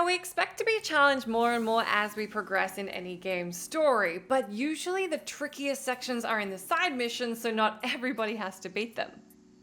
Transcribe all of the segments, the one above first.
Now, we expect to be challenged more and more as we progress in any game's story, but usually the trickiest sections are in the side missions, so not everybody has to beat them.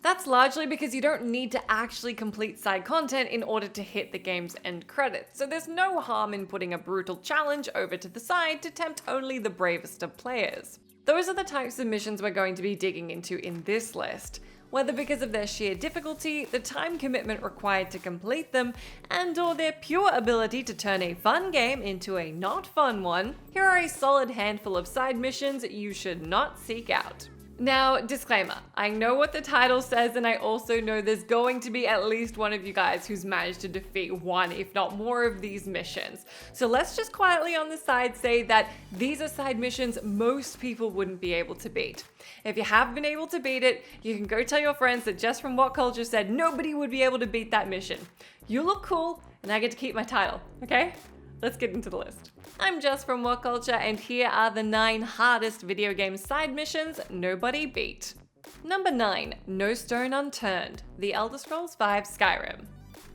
That's largely because you don't need to actually complete side content in order to hit the game's end credits, so there's no harm in putting a brutal challenge over to the side to tempt only the bravest of players. Those are the types of missions we're going to be digging into in this list. Whether because of their sheer difficulty, the time commitment required to complete them, and or their pure ability to turn a fun game into a not fun one, here are a solid handful of side missions you should not seek out. Now, disclaimer, I know what the title says, and I also know there's going to be at least one of you guys who's managed to defeat one, if not more, of these missions. So let's just quietly on the side say that these are side missions most people wouldn't be able to beat. If you have been able to beat it, you can go tell your friends that Jess from WhatCulture said nobody would be able to beat that mission. You look cool, and I get to keep my title, okay? Let's get into the list. I'm Jess from WhatCulture, and here are the 9 hardest video game side missions nobody beat. Number 9, No Stone Unturned, The Elder Scrolls V Skyrim.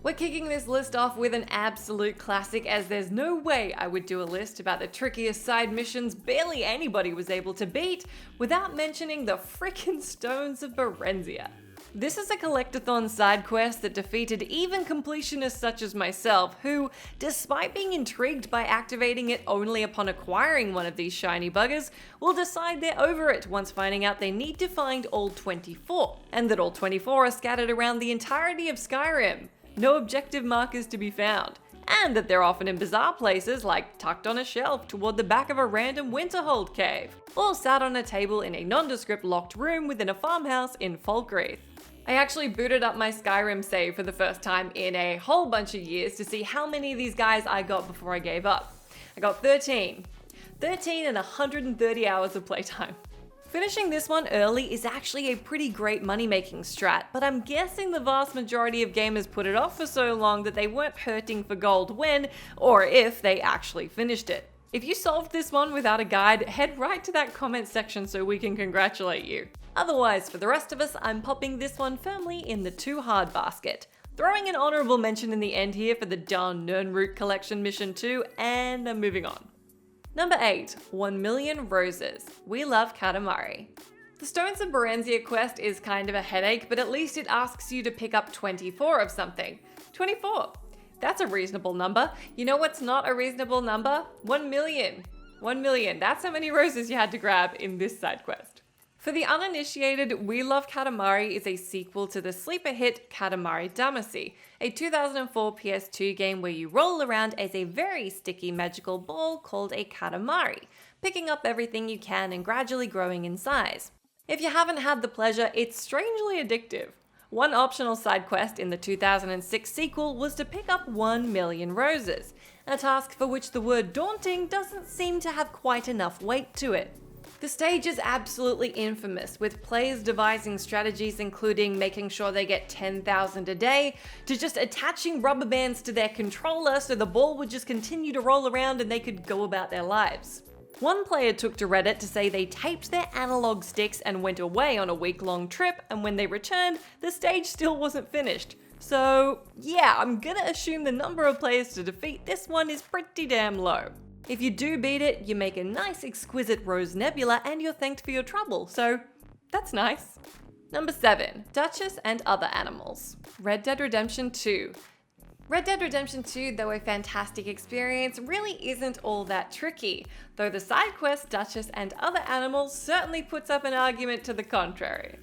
We're kicking this list off with an absolute classic, as there's no way I would do a list about the trickiest side missions barely anybody was able to beat without mentioning the frickin' Stones of Berenzia. This is a collectathon side quest that defeated even completionists such as myself, who, despite being intrigued by activating it only upon acquiring one of these shiny buggers, will decide they're over it once finding out they need to find all 24, and that all 24 are scattered around the entirety of Skyrim. No objective markers to be found, and that they're often in bizarre places like tucked on a shelf toward the back of a random Winterhold cave, or sat on a table in a nondescript locked room within a farmhouse in Falkreath. I actually booted up my Skyrim save for the first time in a whole bunch of years to see how many of these guys I got before I gave up. I got 13. 13 and 130 hours of playtime. Finishing this one early is actually a pretty great money-making strat, but I'm guessing the vast majority of gamers put it off for so long that they weren't hurting for gold when, or if, they actually finished it. If you solved this one without a guide, head right to that comment section so we can congratulate you. Otherwise, for the rest of us, I'm popping this one firmly in the too hard basket. Throwing an honorable mention in the end here for the darn Nirnroot Collection Mission 2, and I'm moving on. Number 8, 1 Million Roses, We Love KATAMARI. The Stones of Berenzia quest is kind of a headache, but at least it asks you to pick up 24 of something. 24. That's a reasonable number. You know what's not a reasonable number? 1 million. 1 million. That's how many roses you had to grab in this side quest. For the uninitiated, We Love KATAMARI is a sequel to the sleeper hit Katamari Damacy, a 2004 PS2 game where you roll around as a very sticky magical ball called a Katamari, picking up everything you can and gradually growing in size. If you haven't had the pleasure, it's strangely addictive. One optional side quest in the 2006 sequel was to pick up 1 million roses, a task for which the word daunting doesn't seem to have quite enough weight to it. The stage is absolutely infamous, with players devising strategies including making sure they get 10,000 a day, to just attaching rubber bands to their controller so the ball would just continue to roll around and they could go about their lives. One player took to Reddit to say they taped their analog sticks and went away on a week-long trip, and when they returned, the stage still wasn't finished. So yeah, I'm gonna assume the number of players to defeat this one is pretty damn low. If you do beat it, you make a nice exquisite rose nebula and you're thanked for your trouble, so that's nice. Number 7, Duchess and Other Animals, Red Dead Redemption 2. Red Dead Redemption 2, though a fantastic experience, really isn't all that tricky, though the side quest Duchess and Other Animals certainly puts up an argument to the contrary.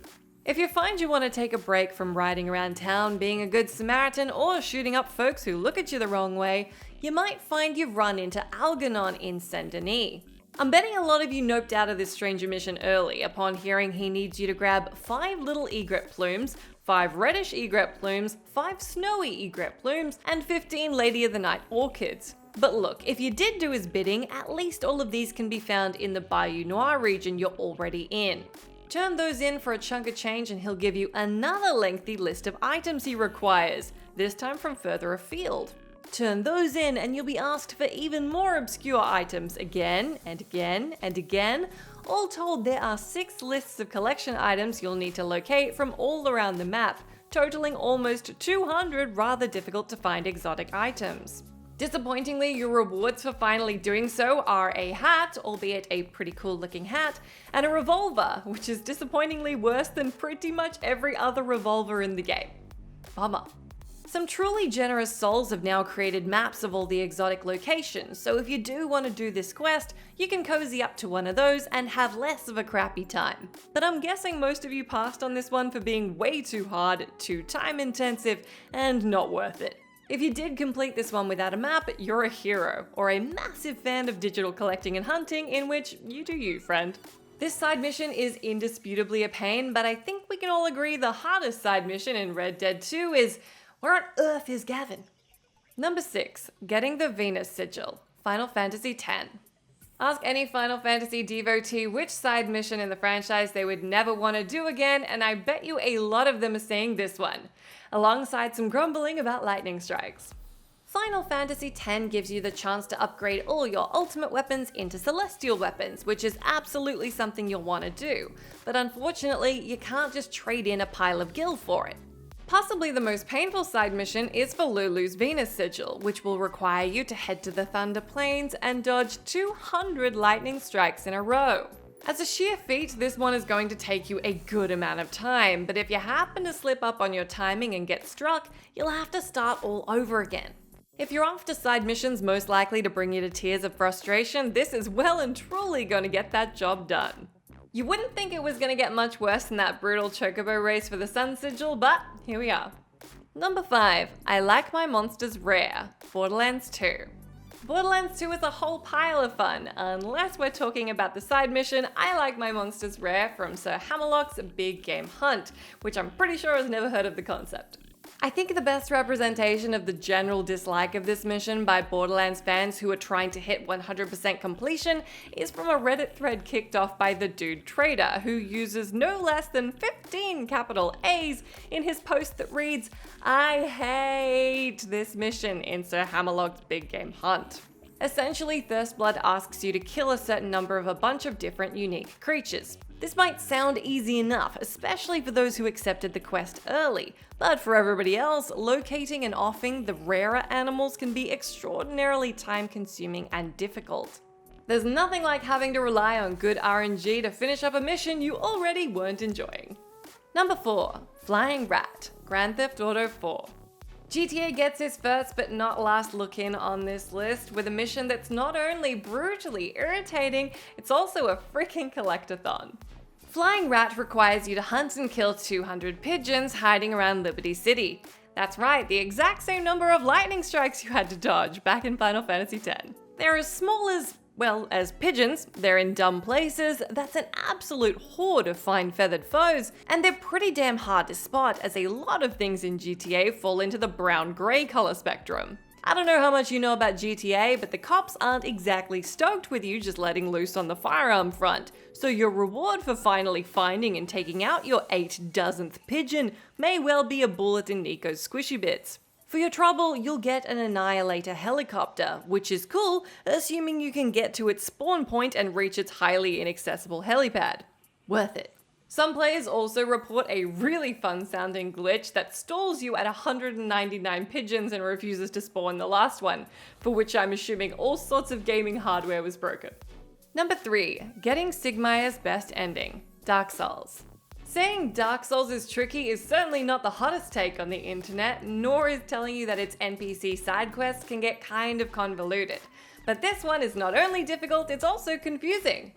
If you find you want to take a break from riding around town, being a good Samaritan, or shooting up folks who look at you the wrong way, you might find you've run into Algernon in Saint-Denis. I'm betting a lot of you noped out of this stranger mission early upon hearing he needs you to grab 5 little egret plumes, 5 reddish egret plumes, 5 snowy egret plumes, and 15 Lady of the Night orchids. But look, if you did do his bidding, at least all of these can be found in the Bayou Noir region you're already in. Turn those in for a chunk of change and he'll give you another lengthy list of items he requires, this time from further afield. Turn those in and you'll be asked for even more obscure items again and again and again. All told, there are 6 lists of collection items you'll need to locate from all around the map, totaling almost 200 rather difficult to find exotic items. Disappointingly, your rewards for finally doing so are a hat, albeit a pretty cool looking hat, and a revolver, which is disappointingly worse than pretty much every other revolver in the game. Bummer. Some truly generous souls have now created maps of all the exotic locations, so if you do want to do this quest, you can cozy up to one of those and have less of a crappy time. But I'm guessing most of you passed on this one for being way too hard, too time intensive, and not worth it. If you did complete this one without a map, you're a hero, or a massive fan of digital collecting and hunting, in which you do you, friend. This side mission is indisputably a pain, but I think we can all agree the hardest side mission in Red Dead 2 is, where on earth is Gavin? Number 6, getting the Venus Sigil, Final Fantasy X. Ask any Final Fantasy devotee which side mission in the franchise they would never want to do again, and I bet you a lot of them are saying this one, alongside some grumbling about lightning strikes. Final Fantasy X gives you the chance to upgrade all your ultimate weapons into celestial weapons, which is absolutely something you'll want to do, but unfortunately you can't just trade in a pile of gil for it. Possibly the most painful side mission is for Lulu's Venus Sigil, which will require you to head to the Thunder Plains and dodge 200 lightning strikes in a row. As a sheer feat, this one is going to take you a good amount of time, but if you happen to slip up on your timing and get struck, you'll have to start all over again. If you're after side missions most likely to bring you to tears of frustration, this is well and truly going to get that job done. You wouldn't think it was going to get much worse than that brutal chocobo race for the Sun Sigil, but here we are. Number 5, I like my monsters rare, Borderlands 2. Borderlands 2 is a whole pile of fun, unless we're talking about the side mission I like my monsters rare from Sir Hammerlock's Big Game Hunt, which I'm pretty sure has never heard of the concept. I think the best representation of the general dislike of this mission by Borderlands fans who are trying to hit 100% completion is from a Reddit thread kicked off by the Dude Trader, who uses no less than 15 capital A's in his post that reads, "I hate this mission in Sir Hammerlock's Big Game Hunt." Essentially, Thirstblood asks you to kill a certain number of a bunch of different unique creatures. This might sound easy enough, especially for those who accepted the quest early, but for everybody else, locating and offing the rarer animals can be extraordinarily time-consuming and difficult. There's nothing like having to rely on good RNG to finish up a mission you already weren't enjoying. Number 4, Flying Rat, Grand Theft Auto 4. GTA gets its first but not last look in on this list with a mission that's not only brutally irritating, it's also a freaking collectathon. Flying Rat requires you to hunt and kill 200 pigeons hiding around Liberty City. That's right, the exact same number of lightning strikes you had to dodge back in Final Fantasy X. They're as small as pigeons, they're in dumb places, that's an absolute horde of fine feathered foes, and they're pretty damn hard to spot as a lot of things in GTA fall into the brown-grey color spectrum. I don't know how much you know about GTA, but the cops aren't exactly stoked with you just letting loose on the firearm front, so your reward for finally finding and taking out your 8,000th pigeon may well be a bullet in Nico's squishy bits. For your trouble, you'll get an Annihilator helicopter, which is cool, assuming you can get to its spawn point and reach its highly inaccessible helipad. Worth it. Some players also report a really fun-sounding glitch that stalls you at 199 pigeons and refuses to spawn the last one, for which I'm assuming all sorts of gaming hardware was broken. Number 3, getting SIGMEYER'S best ending, Dark Souls. Saying Dark Souls is tricky is certainly not the hottest take on the internet, nor is telling you that its NPC side quests can get kind of convoluted. But this one is not only difficult, it's also confusing.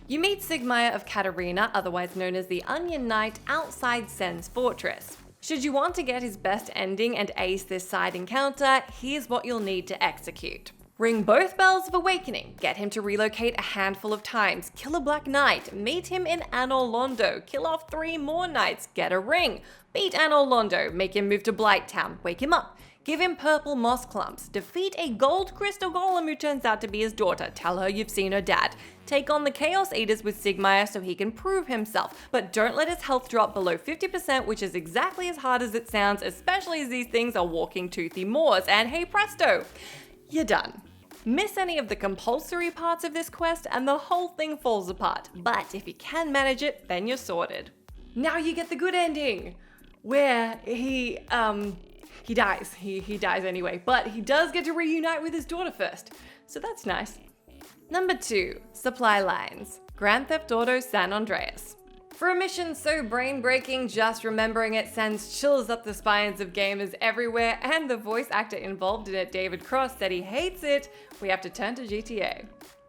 You meet Siegmeyer of Katarina, otherwise known as the Onion Knight, outside Sen's fortress. Should you want to get his best ending and ace this side encounter, here's what you'll need to execute. Ring both bells of awakening, get him to relocate a handful of times, kill a Black Knight, meet him in Anor Londo, kill off 3 more knights, get a ring, beat Anor Londo, make him move to Blighttown, wake him up, give him purple moss clumps, defeat a gold crystal golem who turns out to be his daughter, tell her you've seen her dad, take on the Chaos Eaters with Siegmeyer so he can prove himself, but don't let his health drop below 50%, which is exactly as hard as it sounds, especially as these things are walking toothy moors, and hey presto, you're done. Miss any of the compulsory parts of this quest and the whole thing falls apart, but if you can manage it, then you're sorted. Now you get the good ending, where he he dies. He dies anyway, but he does get to reunite with his daughter first, so that's nice. Number 2, supply lines. Grand Theft Auto San Andreas. For a mission so brain-breaking, just remembering it sends chills up the spines of gamers everywhere, and the voice actor involved in it, David Cross, said he hates it, we have to turn to GTA.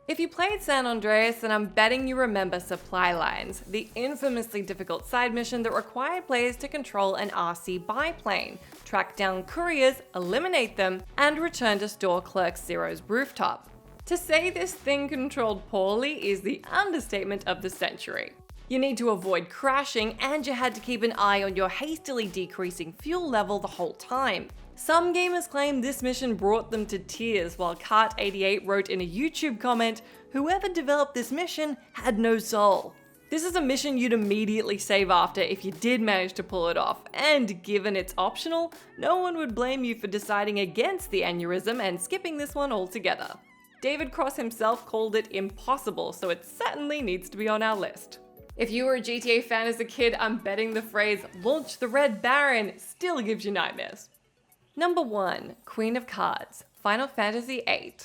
If you played San Andreas, then I'm betting you remember supply lines, the infamously difficult side mission that required players to control an RC biplane, track down couriers, eliminate them, and return to store clerk Zero's rooftop. To say this thing controlled poorly is the understatement of the century. You need to avoid crashing, and you had to keep an eye on your hastily decreasing fuel level the whole time. Some gamers claim this mission brought them to tears, while Cart88 wrote in a YouTube comment, "Whoever developed this mission had no soul." This is a mission you'd immediately save after if you did manage to pull it off, and given it's optional, no one would blame you for deciding against the aneurysm and skipping this one altogether. David Cross himself called it impossible, so it certainly needs to be on our list. If you were a GTA fan as a kid, I'm betting the phrase "launch the Red Baron" still gives you nightmares. Number 1, Queen of Cards, Final Fantasy VIII.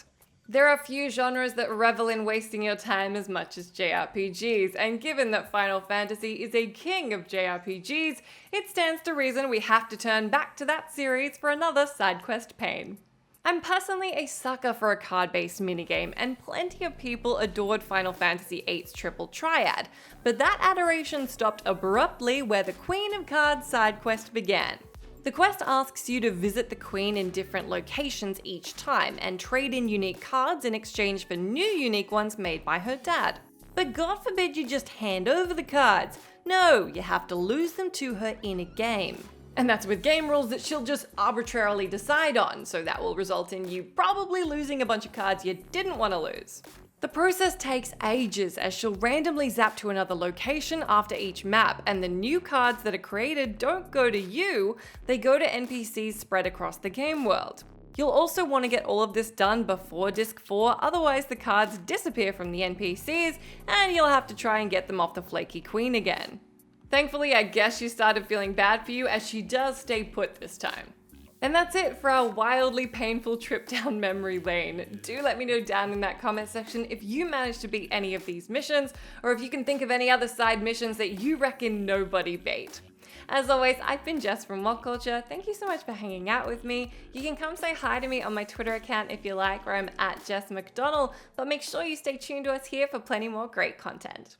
There are few genres that revel in wasting your time as much as JRPGs, and given that Final Fantasy is a king of JRPGs, it stands to reason we have to turn back to that series for another side quest pain. I'm personally a sucker for a card-based minigame, and plenty of people adored Final Fantasy VIII's Triple Triad, but that adoration stopped abruptly where the Queen of Cards side quest began. The quest asks you to visit the Queen in different locations each time, and trade in unique cards in exchange for new unique ones made by her dad. But God forbid you just hand over the cards. No, you have to lose them to her in a game. And that's with game rules that she'll just arbitrarily decide on, so that will result in you probably losing a bunch of cards you didn't want to lose. The process takes ages, as she'll randomly zap to another location after each map, and the new cards that are created don't go to you, they go to NPCs spread across the game world. You'll also want to get all of this done before Disc 4, otherwise the cards disappear from the NPCs, and you'll have to try and get them off the flaky Queen again. Thankfully, I guess she started feeling bad for you, as she does stay put this time. And that's it for our wildly painful trip down memory lane. Do let me know down in that comment section if you managed to beat any of these missions, or if you can think of any other side missions that you reckon nobody beat. As always, I've been Jess from WhatCulture. Thank you so much for hanging out with me. You can come say hi to me on my Twitter account if you like, where I'm @JessMcDonald, but make sure you stay tuned to us here for plenty more great content.